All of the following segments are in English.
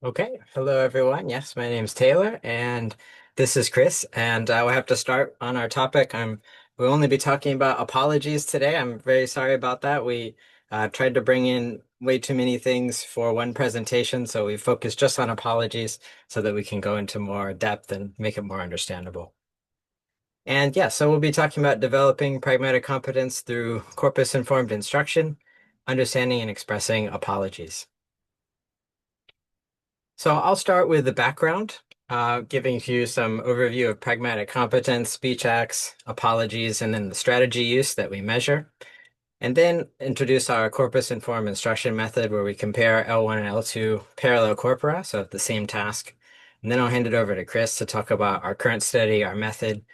Okay, hello everyone. Yes, my name's Taylor, and this is Chris. And we'll have to start on our topic. We'll only be talking about apologies today. I'm very sorry about that. We tried to bring in way too many things for one presentation, so we focused just on apologies so that we can go into more depth and make it more understandable. And yeah, so we'll be talking about developing pragmatic competence through corpus-informed instruction, understanding and expressing apologies. So I'll start with the background, giving you some overview of pragmatic competence, speech acts, apologies, and then the strategy use that we measure. And then introduce our corpus-informed instruction method where we compare L1 and L2 parallel corpora, so the same task. And then I'll hand it over to Chris to talk about our current study, our method,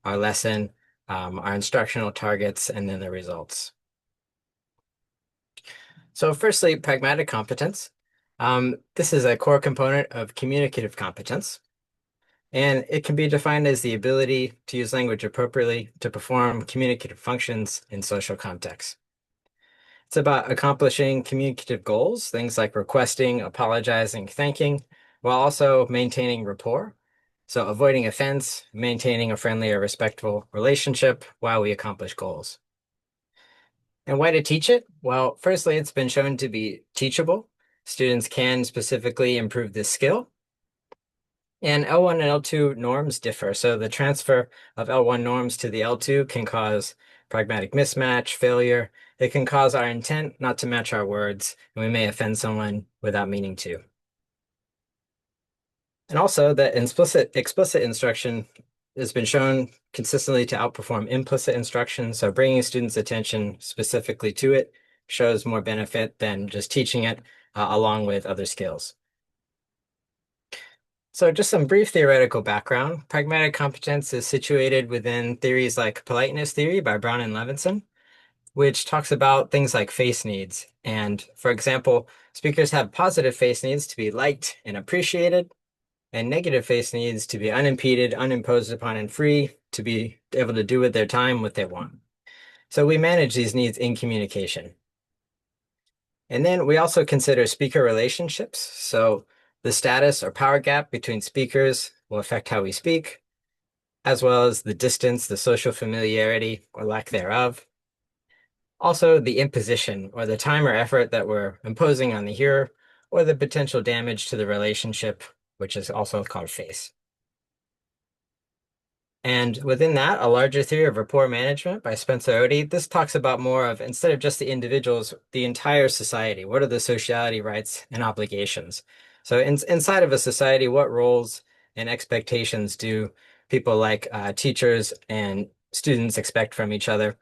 our lesson, our instructional targets, and then the results. So firstly, pragmatic competence. This is a core component of communicative competence, and it can be defined as the ability to use language appropriately to perform communicative functions in social contexts. It's about accomplishing communicative goals, things like requesting, apologizing, thanking, while also maintaining rapport. So avoiding offense, maintaining a friendly or respectful relationship while we accomplish goals. And why to teach it? Well, firstly, it's been shown to be teachable. Students can specifically improve this skill. And L1 and L2 norms differ. So the transfer of L1 norms to the L2 can cause pragmatic mismatch, failure. It can cause our intent not to match our words, and we may offend someone without meaning to. And also that explicit instruction has been shown consistently to outperform implicit instruction. So bringing students' attention specifically to it shows more benefit than just teaching it along with other skills. So just some brief theoretical background. Pragmatic competence is situated within theories like politeness theory by Brown and Levinson, which talks about things like face needs. And for example, speakers have positive face needs to be liked and appreciated, and negative face needs to be unimpeded, unimposed upon, and free to be able to do with their time what they want. So we manage these needs in communication. And then we also consider speaker relationships. So the status or power gap between speakers will affect how we speak, as well as the distance, the social familiarity or lack thereof. Also, the imposition or the time or effort that we're imposing on the hearer, or the potential damage to the relationship, which is also called face. And within that, a larger theory of rapport management by Spencer Odie, this talks about more of, instead of just the individuals, the entire society. What are the sociality rights and obligations? So inside of a society, what roles and expectations do people like teachers and students expect from each other?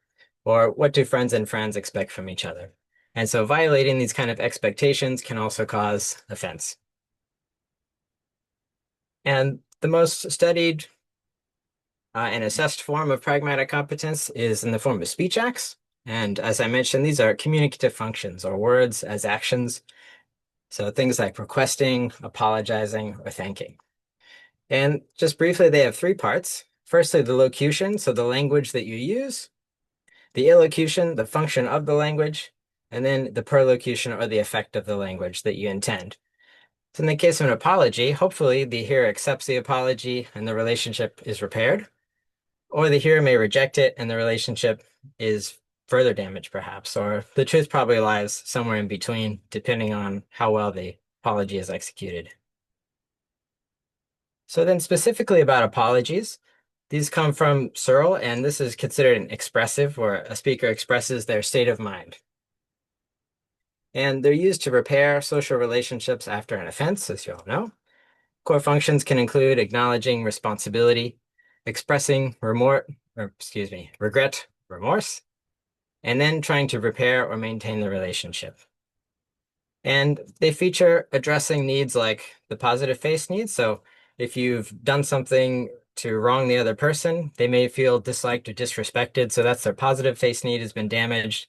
Or what do friends and friends expect from each other? And so violating these kind of expectations can also cause offense. And the most studied and assessed form of pragmatic competence is in the form of speech acts. And as I mentioned, these are communicative functions or words as actions. So things like requesting, apologizing, or thanking. And just briefly, they have three parts. Firstly, the locution, so the language that you use, the illocution, the function of the language, and then the perlocution or the effect of the language that you intend. So in the case of an apology, hopefully the hearer accepts the apology and the relationship is repaired. Or the hearer may reject it and the relationship is further damaged, perhaps, or the truth probably lies somewhere in between, depending on how well the apology is executed. So then specifically about apologies, these come from Searle, and this is considered an expressive, where a speaker expresses their state of mind. And they're used to repair social relationships after an offense, as you all know. Core functions can include acknowledging responsibility, expressing regret, remorse, and then trying to repair or maintain the relationship. And they feature addressing needs like the positive face needs. So if you've done something to wrong the other person, they may feel disliked or disrespected. So that's their positive face need has been damaged.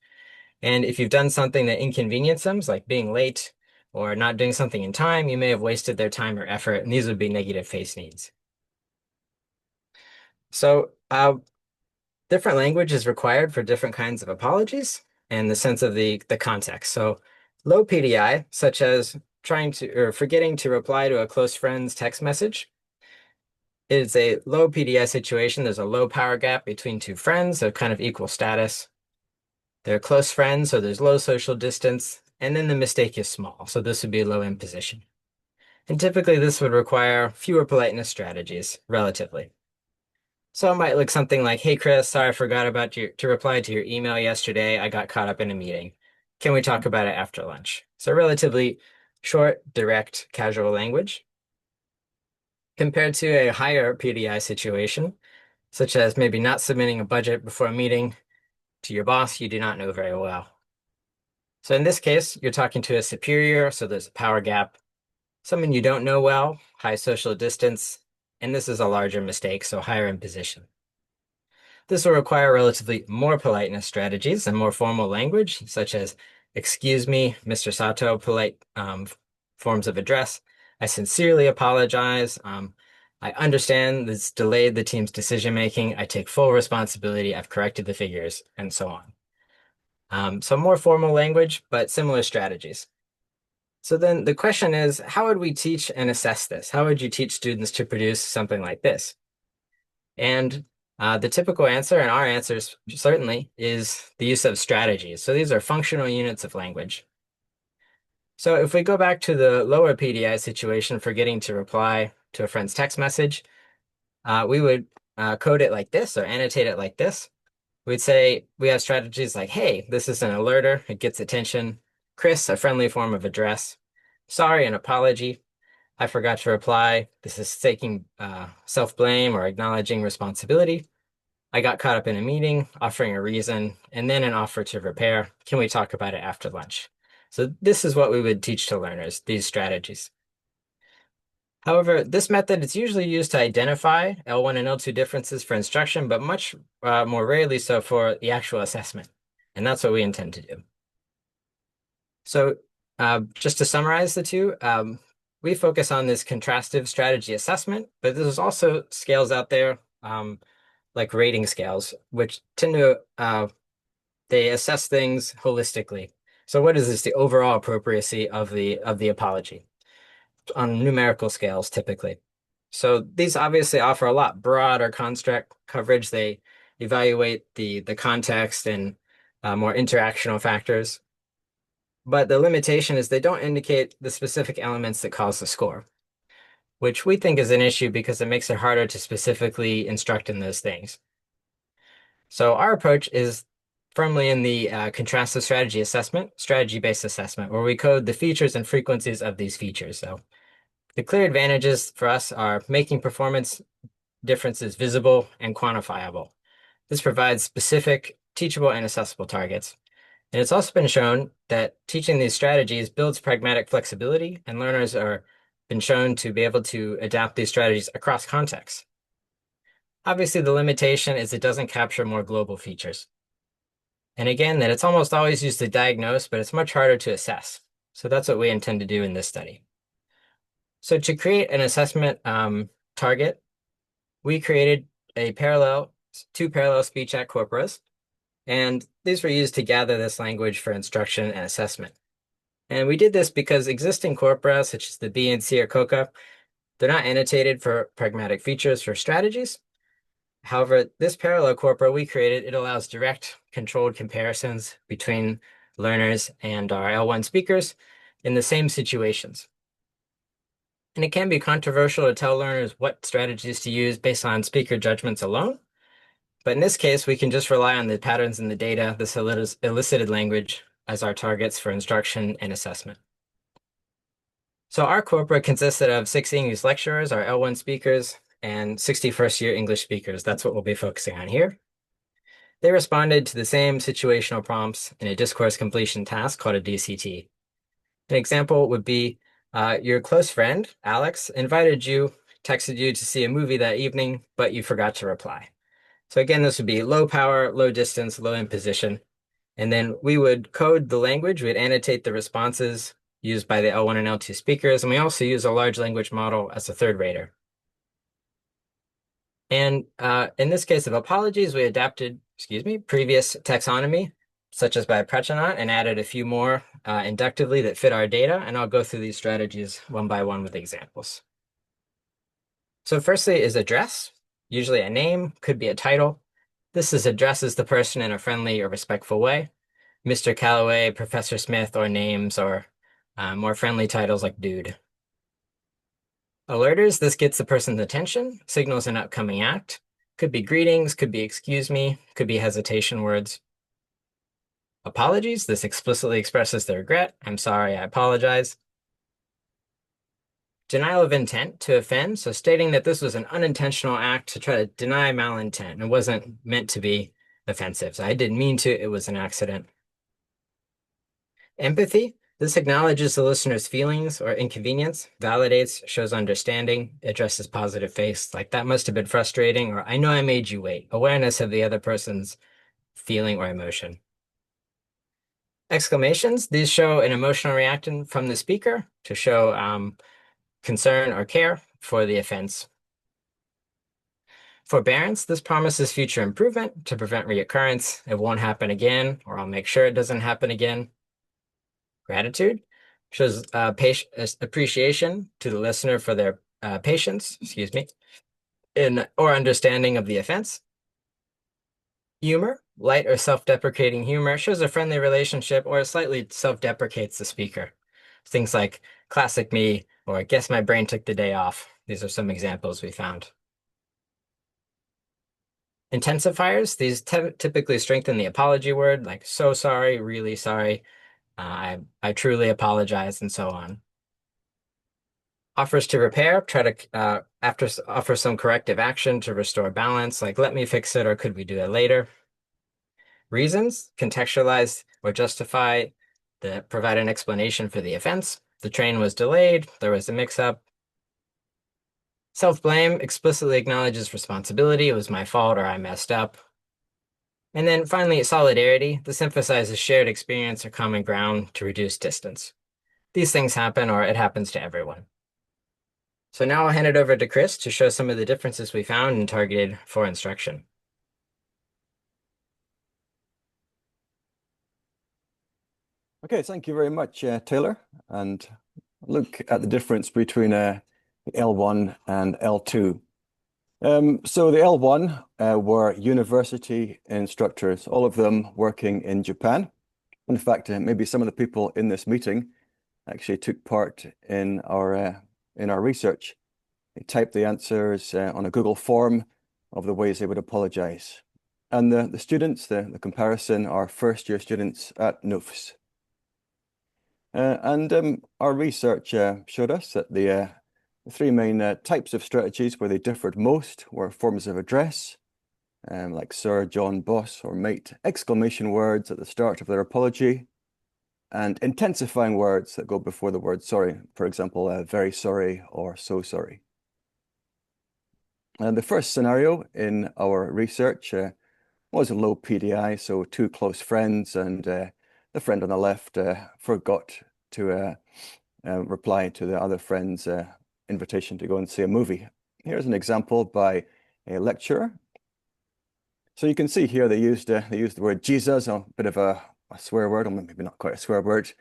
And if you've done something that inconvenienced them, like being late or not doing something in time, you may have wasted their time or effort. And these would be negative face needs. So different language is required for different kinds of apologies and the sense of the context. So low PDI, such as trying to or forgetting to reply to a close friend's text message. It's a low PDI situation. There's a low power gap between two friends of kind of equal status. They're close friends, so there's low social distance, and then the mistake is small, so this would be low imposition. And typically this would require fewer politeness strategies, relatively. So it might look something like, "Hey Chris, sorry I forgot about you to reply to your email yesterday. I got caught up in a meeting. Can we talk about it after lunch?" So relatively short, direct, casual language compared to a higher PDI situation, such as maybe not submitting a budget before a meeting to your boss you do not know very well. So in this case, you're talking to a superior, so there's a power gap. Someone you don't know well, high social distance, and this is a larger mistake, so higher in position. This will require relatively more politeness strategies and more formal language, such as "Excuse me, Mr. Sato," polite forms of address. "I sincerely apologize. I understand this delayed the team's decision making. I take full responsibility. I've corrected the figures," and so on. So more formal language, but similar strategies. So then the question is, how would we teach and assess this? How would you teach students to produce something like this? And the typical answer, and our answers certainly, is the use of strategies. So these are functional units of language. So if we go back to the lower PDI situation, forgetting to reply to a friend's text message, we would code it like this or annotate it like this. We'd say we have strategies like, "Hey, this is an alerter. It gets attention. Chris, a friendly form of address. Sorry, an apology. I forgot to reply. This is taking self-blame or acknowledging responsibility. I got caught up in a meeting, offering a reason, and then an offer to repair. Can we talk about it after lunch?" So this is what we would teach to learners, these strategies. However, this method is usually used to identify L1 and L2 differences for instruction, but much more rarely so for the actual assessment. And that's what we intend to do. So just to summarize the two, we focus on this contrastive strategy assessment, but there's also scales out there like rating scales, which tend to they assess things holistically. So what is this? The overall appropriacy of the apology on numerical scales, typically. So these obviously offer a lot broader construct coverage. They evaluate the context and more interactional factors. But the limitation is they don't indicate the specific elements that cause the score, which we think is an issue because it makes it harder to specifically instruct in those things. So our approach is firmly in the contrastive strategy assessment, strategy-based assessment, where we code the features and frequencies of these features. So the clear advantages for us are making performance differences visible and quantifiable. This provides specific, teachable, and accessible targets. And it's also been shown that teaching these strategies builds pragmatic flexibility, and learners are been shown to be able to adapt these strategies across contexts. Obviously, the limitation is it doesn't capture more global features. And again, that it's almost always used to diagnose, but it's much harder to assess. So that's what we intend to do in this study. So to create an assessment target, we created two parallel speech act corpora, and these were used to gather this language for instruction and assessment. And we did this because existing corpora, such as the B and C or COCA, they're not annotated for pragmatic features for strategies. However, this parallel corpora we created, it allows direct controlled comparisons between learners and our L1 speakers in the same situations. And it can be controversial to tell learners what strategies to use based on speaker judgments alone. But in this case, we can just rely on the patterns in the data, this elicited language, as our targets for instruction and assessment. So our corpora consisted of 6 English lecturers, our L1 speakers, and 60 first-year English speakers. That's what we'll be focusing on here. They responded to the same situational prompts in a discourse completion task called a DCT. An example would be your close friend, Alex, texted you to see a movie that evening, but you forgot to reply. So again, this would be low power, low distance, low imposition. And then we would code the language. We'd annotate the responses used by the L1 and L2 speakers. And we also use a large language model as a third rater. And in this case of apologies, we adapted, previous taxonomy such as by Pragmatic, and added a few more inductively that fit our data, and I'll go through these strategies one by one with examples. So firstly is address, usually a name, could be a title. This is addresses the person in a friendly or respectful way. Mr. Calloway, Professor Smith, or names, or more friendly titles like dude. Alerters, this gets the person's attention, signals an upcoming act. Could be greetings, could be excuse me, could be hesitation words. Apologies, this explicitly expresses their regret. I'm sorry, I apologize. Denial of intent to offend, so stating that this was an unintentional act to try to deny malintent. It wasn't meant to be offensive. So I didn't mean to, it was an accident. Empathy, this acknowledges the listener's feelings or inconvenience, validates, shows understanding, addresses positive face, like that must have been frustrating, or I know I made you wait. Awareness of the other person's feeling or emotion. Exclamations, these show an emotional reaction from the speaker to show concern or care for the offense. Forbearance, this promises future improvement to prevent reoccurrence. It won't happen again, or I'll make sure it doesn't happen again. Gratitude shows appreciation to the listener for their patience, excuse me, or understanding of the offense. Humor, light or self-deprecating humor, shows a friendly relationship or slightly self-deprecates the speaker. Things like classic me or guess my brain took the day off. These are some examples we found. Intensifiers, these typically strengthen the apology word, like so sorry, really sorry, I truly apologize, and so on. Offers to repair, try to offer some corrective action to restore balance, like let me fix it or could we do it later. Reasons, contextualize or justify, provide an explanation for the offense. The train was delayed, there was a mix-up. Self-blame explicitly acknowledges responsibility, it was my fault or I messed up. And then finally, solidarity. This emphasizes shared experience or common ground to reduce distance. These things happen or it happens to everyone. So now I'll hand it over to Chris to show some of the differences we found and targeted for instruction. Okay, thank you very much, Taylor. And look at the difference between L1 and L2. So the L1 were university instructors, all of them working in Japan. In fact, maybe some of the people in this meeting actually took part in our research. They typed the answers on a Google form of the ways they would apologize. And the students, the comparison, are first-year students at NUFS. Our research showed us that the three main types of strategies where they differed most were forms of address, like sir, John, boss, or mate, exclamation words at the start of their apology, and intensifying words that go before the word sorry, for example, very sorry or so sorry. The first scenario in our research was a low PDI, so two close friends, and the friend on the left forgot to reply to the other friend's invitation to go and see a movie. Here's an example by a lecturer. So you can see here they used the word Jesus, a bit of a swear word, or maybe not quite a swear word,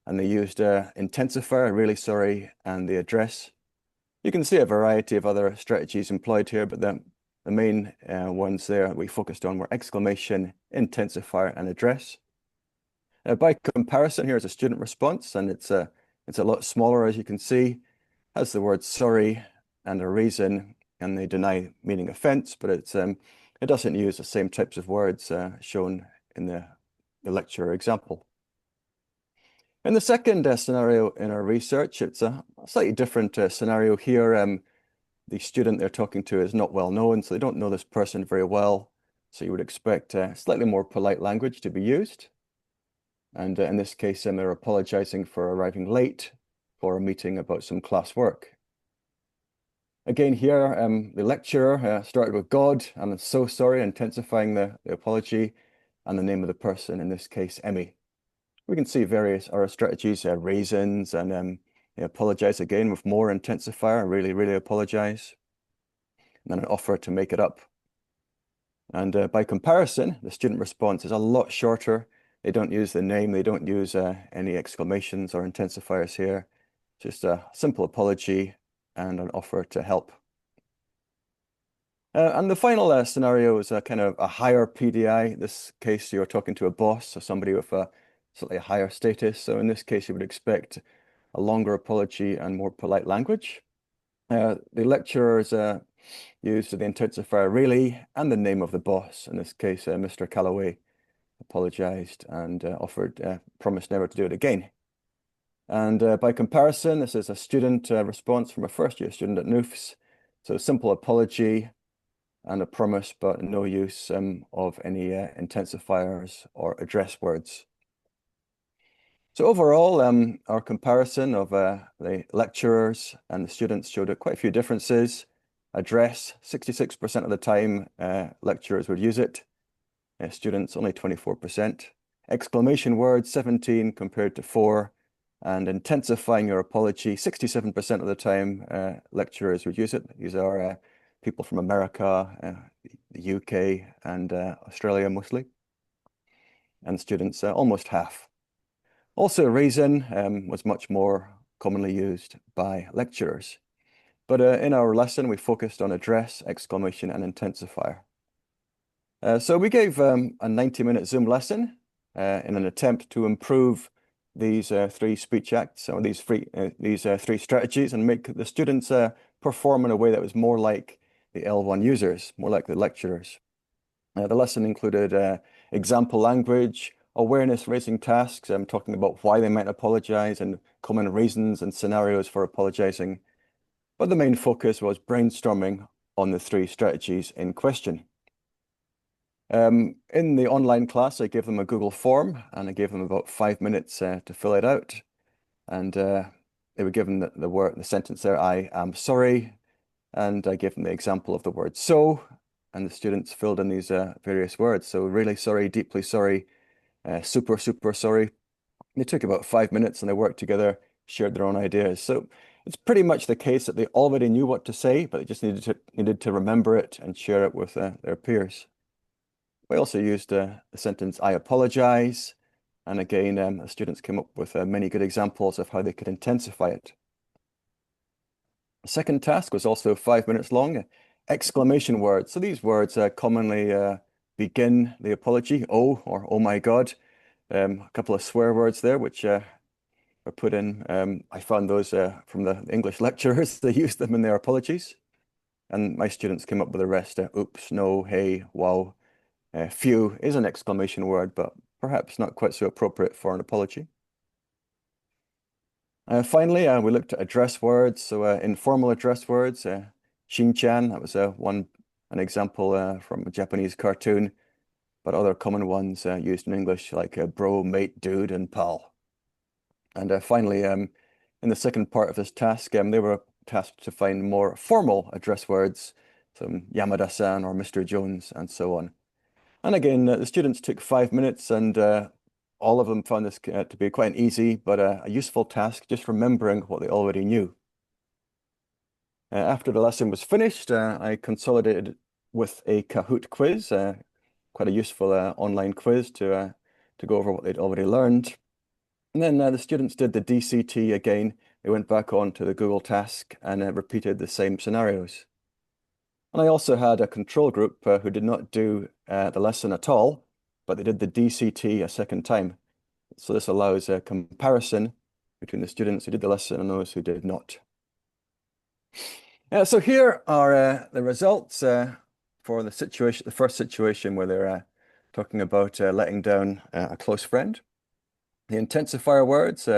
and they used intensifier, really sorry, and the address. You can see a variety of other strategies employed here, but the main ones there we focused on were exclamation, intensifier, and address. By comparison, here's a student response, and it's a lot smaller, as you can see. Has the word sorry and a reason, and they deny meaning offense, but it doesn't use the same types of words shown in the lecture example. In the second scenario in our research, it's a slightly different scenario here. The student they're talking to is not well known, so they don't know this person very well. So you would expect slightly more polite language to be used. And in this case, they're apologizing for arriving late for a meeting about some class work. Again here, the lecturer started with God, I'm so sorry, intensifying the apology, and the name of the person, in this case, Emmy. We can see various other strategies, reasons, and apologize again with more intensifier, really, really apologize. And then an offer to make it up. And by comparison, the student response is a lot shorter. They don't use the name. They don't use any exclamations or intensifiers here. Just a simple apology and an offer to help. And the final scenario is a kind of a higher PDI. In this case, you're talking to a boss or somebody with a slightly higher status. So in this case, you would expect a longer apology and more polite language. The lecturers used the intensifier really and the name of the boss. In this case, Mr. Calloway apologized and offered, promised never to do it again. And by comparison, this is a student response from a first-year student at NUFS. So simple apology and a promise, but no use of any intensifiers or address words. So overall, our comparison of the lecturers and the students showed quite a few differences. Address, 66% of the time, lecturers would use it. Students, only 24%. Exclamation words, 17 compared to 4. And intensifying your apology, 67% of the time, lecturers would use it. These are people from America, the UK, and Australia mostly. And students, almost half. Also, reason was much more commonly used by lecturers. But in our lesson, we focused on address, exclamation, and intensifier. So we gave a 90-minute Zoom lesson in an attempt to improve these three speech acts, or these three strategies, and make the students perform in a way that was more like the L1 users, more like the lecturers. The lesson included example language, awareness-raising tasks, talking about why they might apologize and common reasons and scenarios for apologizing. But the main focus was brainstorming on the three strategies in question. In the online class, I gave them a Google form and I gave them about 5 minutes to fill it out. And they were given the sentence there, I am sorry. And I gave them the example of the word so, and the students filled in these various words. So really sorry, deeply sorry, super, super sorry. They took about 5 minutes and they worked together, shared their own ideas. So it's pretty much the case that they already knew what to say, but they just needed to remember it and share it with their peers. We also used the sentence, I apologize. And again, the students came up with many good examples of how they could intensify it. The second task was also 5 minutes long, exclamation words. So these words commonly begin the apology, oh, or oh my God. A couple of swear words there, which were put in. I found those from the English lecturers. They used them in their apologies. And my students came up with the rest. Oops, no, hey, wow. Phew is an exclamation word, but perhaps not quite so appropriate for an apology. Finally, we looked at address words. So informal address words, Shin-chan, that was an example from a Japanese cartoon, but other common ones used in English like bro, mate, dude, and pal. And finally, in the second part of this task, they were tasked to find more formal address words, so Yamada-san or Mr. Jones, and so on. And again, the students took 5 minutes and all of them found this to be quite an easy but a useful task, just remembering what they already knew. After the lesson was finished, I consolidated with a Kahoot quiz, quite a useful online quiz to go over what they'd already learned. And then the students did the DCT again. They went back on to the Google task and repeated the same scenarios. And I also had a control group who did not do the lesson at all, but they did the DCT a second time. So this allows a comparison between the students who did the lesson and those who did not. So here are the results for the first situation where they're talking about letting down a close friend. The intensifier words,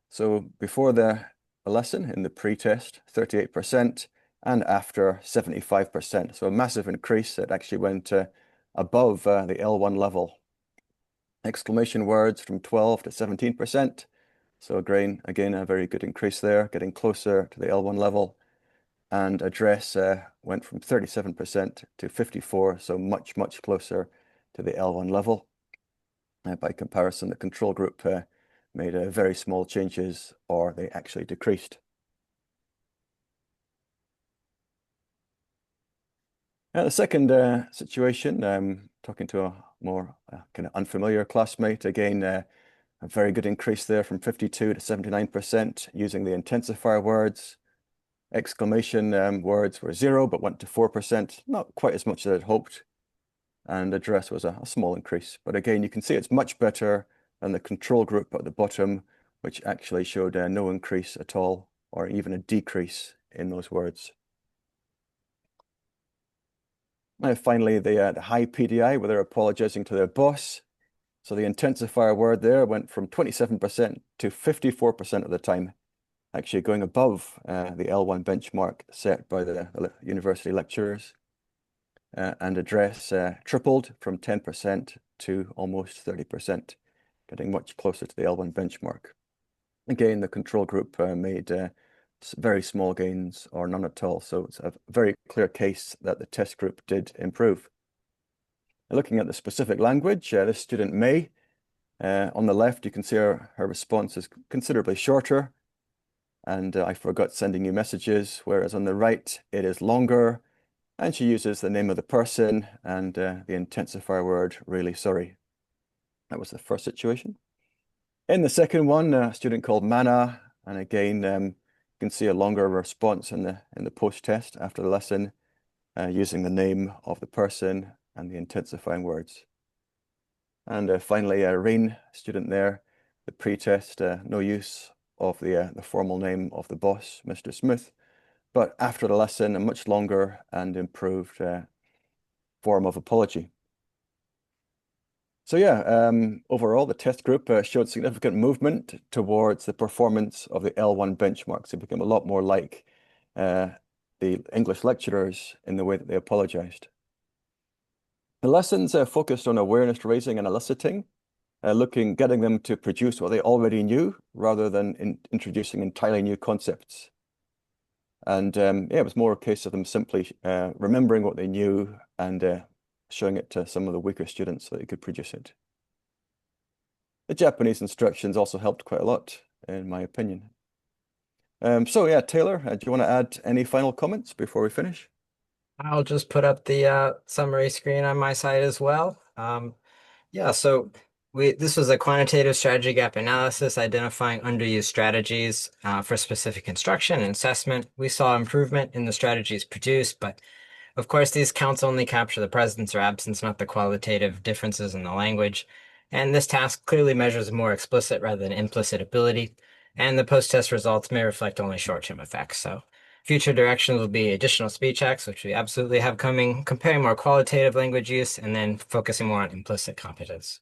so before the lesson in the pre-test, 38%, and after 75%. So a massive increase that actually went above the L1 level. Exclamation words from 12 to 17%. So again, a very good increase there, getting closer to the L1 level. And address went from 37% to 54%, so much, much closer to the L1 level. By comparison, the control group made very small changes, or they actually decreased. The second situation, talking to more kind of unfamiliar classmate. Again, a very good increase there from 52 to 79% using the intensifier words. Exclamation words were 0, but went to 4%, not quite as much as I'd hoped. And address was a small increase. But again, you can see it's much better than the control group at the bottom, which actually showed no increase at all, or even a decrease in those words. And finally, the high PDI, where they're apologizing to their boss. So the intensifier word there went from 27% to 54% of the time, actually going above the L1 benchmark set by the university lecturers. And address tripled from 10% to almost 30%, getting much closer to the L1 benchmark. Again, the control group made very small gains or none at all. So it's a very clear case that the test group did improve. Looking at the specific language, this student May, on the left, you can see her response is considerably shorter. And I forgot sending you messages, whereas on the right, it is longer. And she uses the name of the person and the intensifier word, really sorry. That was the first situation. In the second one, a student called Mana, and again, you can see a longer response in the post-test after the lesson, using the name of the person and the intensifying words. And finally, a Rain student there, the pre-test, no use of the formal name of the boss, Mr. Smith, but after the lesson, a much longer and improved form of apology. So yeah, overall, the test group showed significant movement towards the performance of the L1 benchmarks. It became a lot more like the English lecturers in the way that they apologized. The lessons focused on awareness raising and eliciting, getting them to produce what they already knew rather than introducing entirely new concepts. And yeah, it was more a case of them simply remembering what they knew and showing it to some of the weaker students so they could produce it. The Japanese instructions also helped quite a lot, in my opinion. So yeah, Taylor, do you want to add any final comments before we finish? I'll just put up the summary screen on my side as well. Yeah, so this was a quantitative strategy gap analysis identifying underused strategies for specific instruction and assessment. We saw improvement in the strategies produced, but of course, these counts only capture the presence or absence, not the qualitative differences in the language. And this task clearly measures more explicit rather than implicit ability. And the post-test results may reflect only short-term effects. So future directions will be additional speech acts, which we absolutely have coming, comparing more qualitative language use, and then focusing more on implicit competence.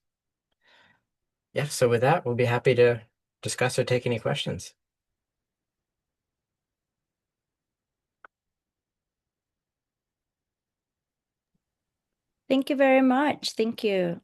Yeah, so with that, we'll be happy to discuss or take any questions. Thank you very much. Thank you.